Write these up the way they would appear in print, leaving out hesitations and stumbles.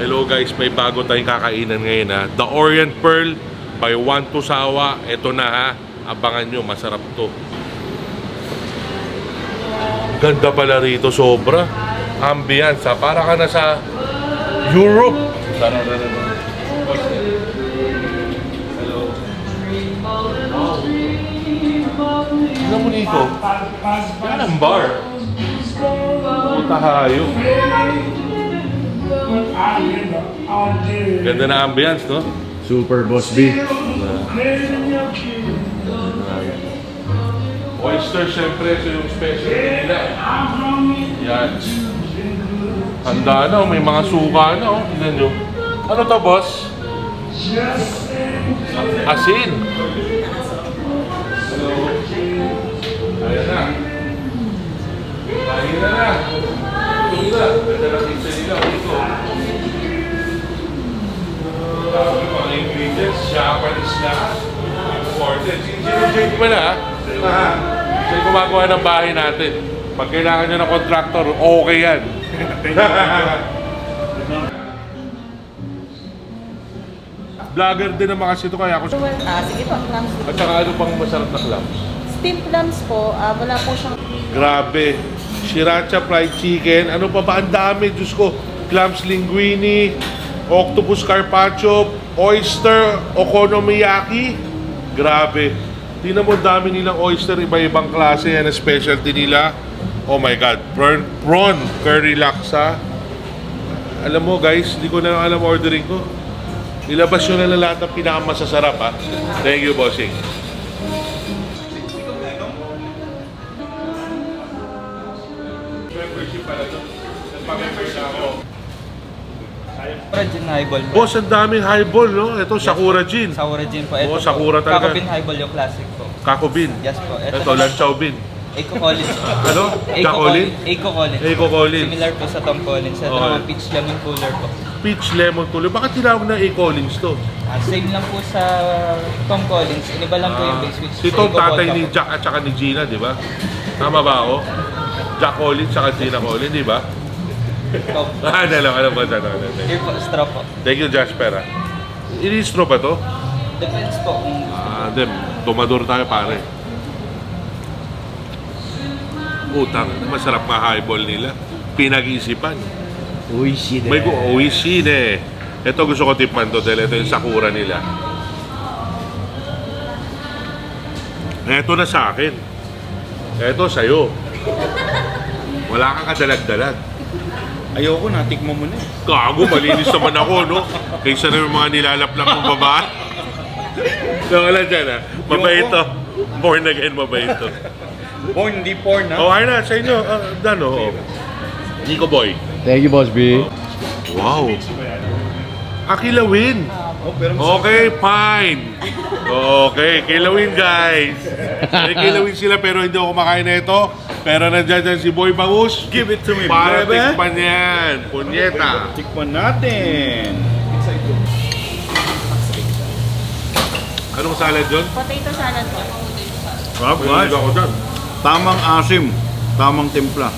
Hello guys, may bago tayong kakainan ngayon ha. The Orient Pearl by Juan Tusawa. Ito na ha. Abangan nyo, masarap to. Ganda pala rito, sobra. Ambience ha. Para ka na sa Europe. Hello. Ano mo nito? Yan ang bar. Puta hayo. Ganda na ambience, no? Super Boss B. Oyster, syempre, ito yung special nila. Yan. Handa na, may mga suka na, oh. Tignan nyo. Ano to, boss? Asin. So, ayan na. Ayan na. Ito na. Ganda na pizza nila. Ito. Dami mga ingredients. Japanese na. Imported. Sino ba na, ha? Siya yung gumagawa ng bahay natin. Pag kailangan nyo ng contractor, okay yan. Vlogger din naman kasi ito kaya ako. Sige po, clams. At saka ano pang masarap na clams? Steamed clams po, wala po siyang... Grabe. Sriracha fried chicken. Ano pa ba? Ang dami. Diyos ko. Clams linguine, octopus carpaccio, oyster okonomiyaki. Grabe. Tingnan mo, dami nilang oyster. Iba-ibang klase. Yan ang specialty nila. Oh my God. Prawn curry laksa. Alam mo guys, hindi ko na alam ordering ko. Nilabas nyo na lang lahat ng pinakamasasarap ha. Thank you, bossing. Membership pala ito. Nagpa-member na ako. Sakura Gin Highball po. Boss, ang daming highball, no? Ito, Sakura Gin. Sakura Gin po. Oo, Sakura talaga. Kakobin Highball yung classic po. Kakobin. Yes po. Ito, Lanchow Bin. Eiko Collins po. Ano? Jacolin? Eiko Collins. Eiko Collins. Similar po sa Tom Collins. Ito Okay. mga peach lemon cooler po. Peach lemon tuloy. Bakit tinawag na A-Collins to? Same lang po sa Tom Collins. Iniba lang po yung base which Si Tom, tatay ni Jack at saka ni Gina, di ba? Tama ba ako? Jack Collins at Gina Collins, di ba? Alam ba? Here po, straw po. Thank you, Jasper. Ini-straw ba to? Depends po kung Hindi. Tumador tayo, pare. Utang. Masarap nga highball nila. Pinag-isipan. Uy, shit. May uisin eh. Ito gusto ko tikman to dahil ito yung Sakura nila. Ito na sa akin. Ito sa'yo. Wala kang kadalag-dalag. Ayoko na, tikmo mo na eh. Gago, malinis naman ako, no? Kaysa na yung mga nilalaplak ng babae. So, wala dyan, ha? Mabait to. Born again, mabait to. Oh, hindi porn na. Oh, ayun na, sa inyo. Dano, oh. Nico Boy. Thank you, Boss B. Wow. Kilawin. Oh, pero Okay, fine. Okay, kilawin guys. May kilawin sila pero hindi ako kumakain na ito. Pero nandiyan dyan si Boy Bangus. give it to me, Para baby. tikman yan. Punyeta. Tikman natin. Anong salad yun? Potato salad po. Sarap, guys. Hindi ako dyan. Tamang asim. Tamang timpla.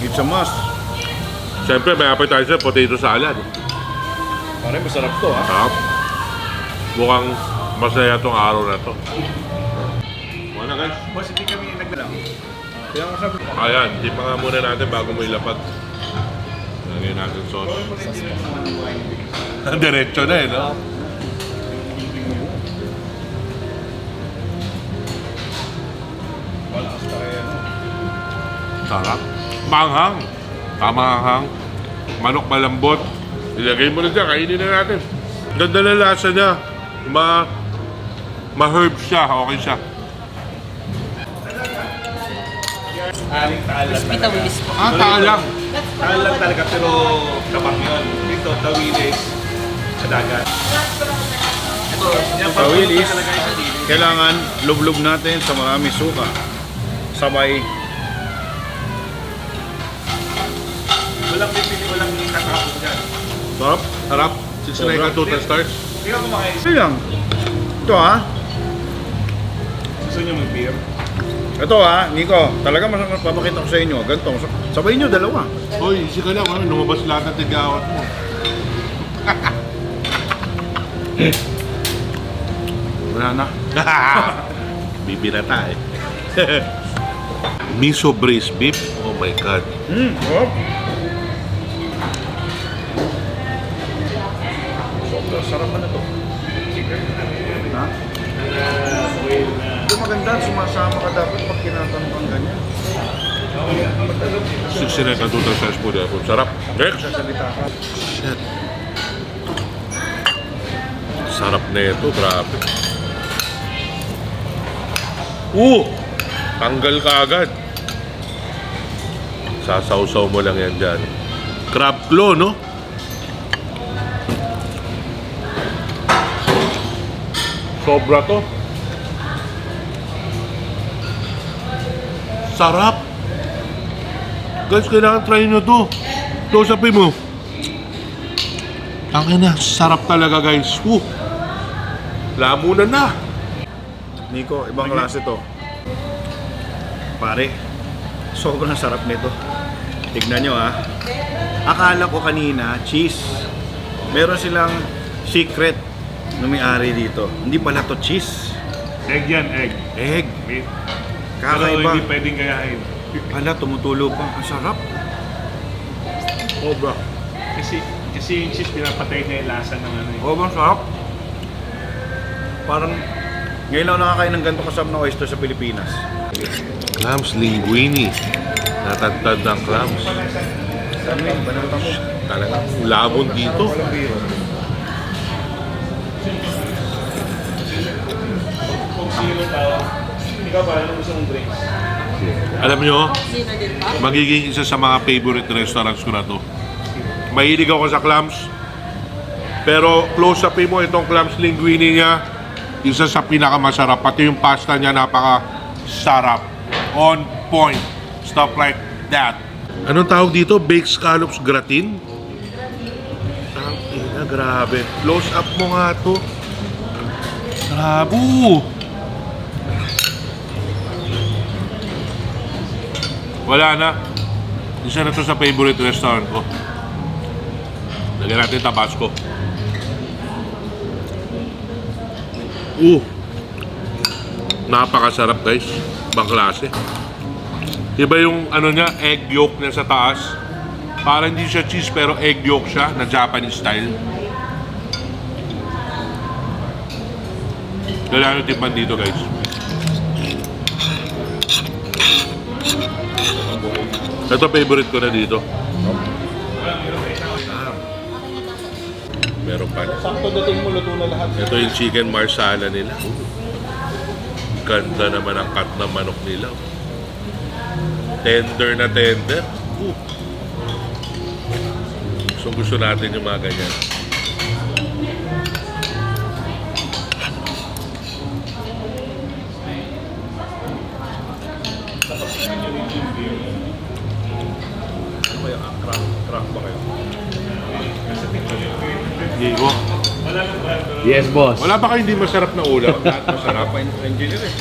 It's a must. Siyempre, may appetizer, potato salad. Pare, masarap to, ha? Sarap. Mukhang masaya tong araw na to. Wala guys. Boss, hindi kami nagdalang. Kaya ko sabi. Ayan, di pa nga muna natin bago mo ilapag. Lagyan natin sauce. Diretso na eh, no? Wala ka kaya, no? Sarap. Manghang. Tamahang. Manok malambot. Ilagay mo na dyan, kainin na natin. Ganda na lasa niya. Ma-herb siya, okay siya. crispy tawilis po. Taalang. Tagal lang talaga, pero labang yun. Dito, tawilis sa dagat. Ito, Tawilis, kailangan lublob natin sa marami suka. Sabay. Walang pipili, walang kakapos dyan. Sarap. Sarap. 69 ka total stars. Hindi ka kumakain. Ito lang. Ito, ha? Gusto niyo mag-beer? Ito ha, Nico, talaga papakita ko sa inyo. Ganito, sabay nyo, dalawa. Hoy, easy ka lang, lumabas lahat ng tigawat mo. Wala na. Bibirata eh. Miso braised beef. Oh my God. Oh. Sobrang sarap na to. Ha? Ito maganda, sumasama ka dapat pag kinatanong kang ganyan. 69 ka total size po dito. Sarap. Next. Sasalita ka. Shit. Sarap na ito, grabe. Tanggal ka agad. Sasawsaw mo lang yan dyan. Crab claw, no? Sobra to. Sarap. Guys, kailangan try nyo to. Close-upin mo. Ang ina, sarap talaga guys. Lamunan na. Nico, ibang klase to. Pare, sobrang sarap nito. Tignan nyo ha. Akala ko kanina, cheese. Meron silang secret na may-ari dito. Hindi pala to cheese. Egg yan, egg. Egg. Meat. Pero Kakaiba. hindi pwedeng gayahin. Hala, tumutulo pa. Ang sarap. Sobra. Kasi yung cheese, pinapatay na yung lasa ng ano. Sobrang sarap. Parang ngayon lang nakakain ng ganito kasama na oyster sa Pilipinas. Clams linguine. Natagtad ng clams. Ano yun? Banata mo. Talagang lamon dito. Walang biro. Kung sino tao, ikaw ba, ano gusto mong drinks? Alam nyo, Sino din ba? magiging isa sa mga favorite restaurants ko na to. Mahilig ako sa clams. Pero close-upin mo itong clams linguine niya. Isa sa pinakamasarap. Pati yung pasta niya napaka-sarap. On point. Stuff like that. Anong tawag dito? Baked scallops gratin? Ang ina, grabe. Close-up mo nga to. Grabe. Wala na. Isa na to sa favorite restaurant ko. Lagyan natin Tabasco. Napakasarap guys. Ibang klase. Iba yung ano niya, egg yolk niya sa taas. Parang hindi siya cheese pero egg yolk siya na Japanese style. Kailangan yung timpan dito guys. Ito favorite ko na dito. Meron pa. Sakto dating mo, luto na lahat. Ito yung chicken marsala nila. Ganda naman ang cut ng manok nila. Tender na tender. So gusto natin yung mga ganyan. Ano ba yung crack ba kayo? Diego, Yes, boss. wala ba kayo hindi masarap na ulam? Lahat masarap. Engineer eh.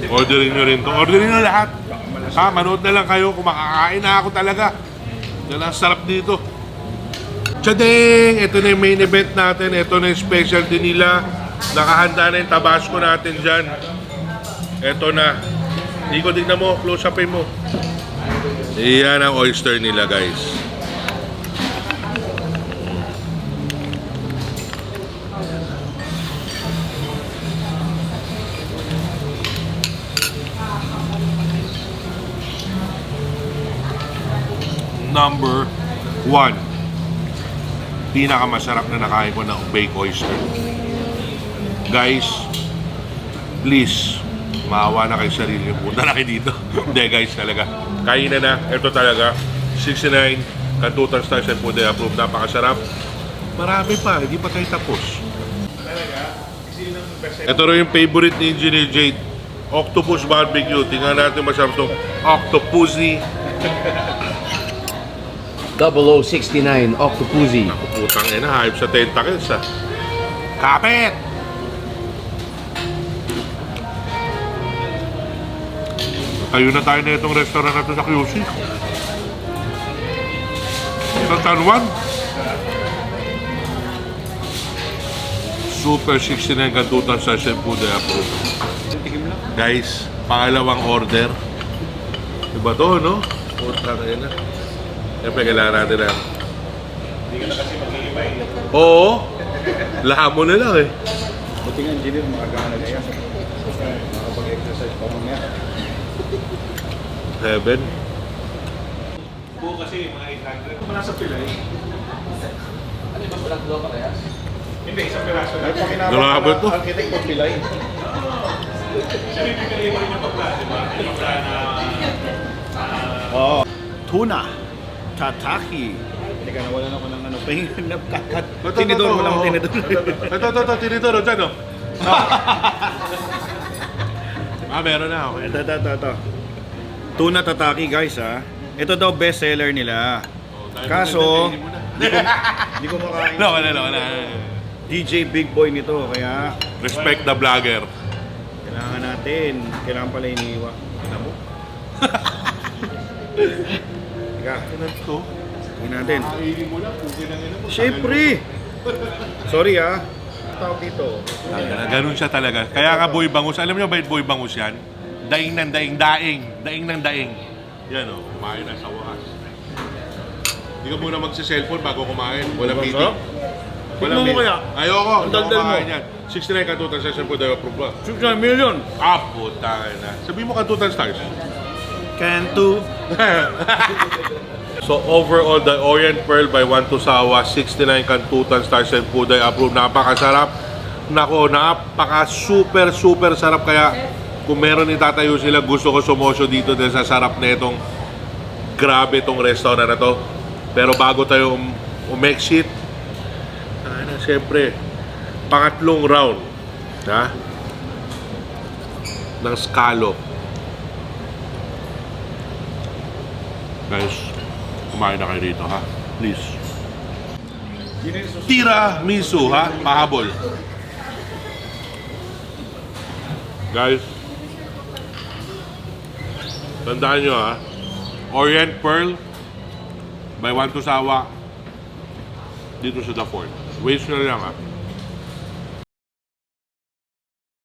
Orderin nyo rin to. Orderin nyo lahat. Ha, manood na lang kayo kung makakain na ako talaga. Yan ang sarap dito. Tadeng! Ito na yung main event natin. Ito na yung specialty nila. Nakahanda na yung Tabasco natin dyan. Ito na. Nico, tignan mo. Close upin mo. Iyan ang oyster nila, guys. Number 1. Pinakamasarap na nakain ko ng baked oyster. Guys, please, maawa na kayo sa sarili niyo. Punta na kayo dito. Hindi guys, talaga. Kain na. Ito talaga. 69. Kantutan Stars and Food Approved. Napakasarap. Marami pa. Hindi pa tayo tapos. Ito rin yung favorite ni Engineer Jade. Octopus barbecue. Tingnan natin masarap itong Octopussy. 0069 Octopussy. Naku, putang ina, hype sa tentacles ah. Kapit! Tayo na tayo na itong restaurant na to sa QC. Sa San Juan. Super 69 Kantutan sa Shampoo de Apple. Guys, pangalawang order. Diba to, no? Puta na yun na. Siyempre, kailangan natin na. Hindi ka na kasi mag-iibay. Oo. Lahamo na lang eh. Buti nga, engineer, makagana na yan. Makapag-exercise pa mamaya. 7. Buo kasi mga 800. Kung nasa pilay. Ano ba walang dalawa parehas? Hindi, isang piraso lang. Grabe to. Architect ko pilay. Sabi, pinili mo rin yung pagka, di ba? Yung pagka na... Oo. Tuna. Tataki. Teka, nawalan ako ng ano. Pahingan na kat. Tinidor mo lang, tinidor. Ito, tinidor. Dyan, no? Meron na. Okay. Ito. Tuna tataki, guys, ha. Ito daw best seller nila. Kaso, hindi ko makain. Wala. DJ Big Boy nito, kaya Respect the vlogger. kailangan natin. Kailangan pala iniiwa. Kita mo? Teka, Ito. tingnan natin. Kainin mo lang. Kung kinangin mo. Siyempre! Sorry, ha. Ang tawag dito. Ganun siya talaga. Kaya nga boy bangus. Alam niyo ba yung boy bangus yan? Daing ng daing. Daing ng daing. Yan o. Kumain na sa wakas. Hindi ka muna magsi-cellphone bago kumain. Walang Masarap. meeting. Tignan mo kaya. Ayoko. Ang daldal mo. Yan. 69 Kantutan sa Shampoo de Approve ba? 6 million! Puta na. Sabihin mo Kantutan Stars. Cantu. So overall, the Orient Pearl by Juan Tusawa, 69 Kantutan Stars and Food I approve. Napakasarap. Nako, super sarap. Kaya kung meron itatayo sila, gusto ko sumosyo dito dahil sa sarap na itong grabe itong restaurant na to. Pero bago tayo umexit, siyempre, pangatlong round ng scallop. Guys, kumain na kayo dito, ha? Please. Tiramisu, ha? Pahabol. Guys, tandaan nyo, ha? Orient Pearl by Juan Tusawa dito sa The Fort. Waste nyo lang, ha?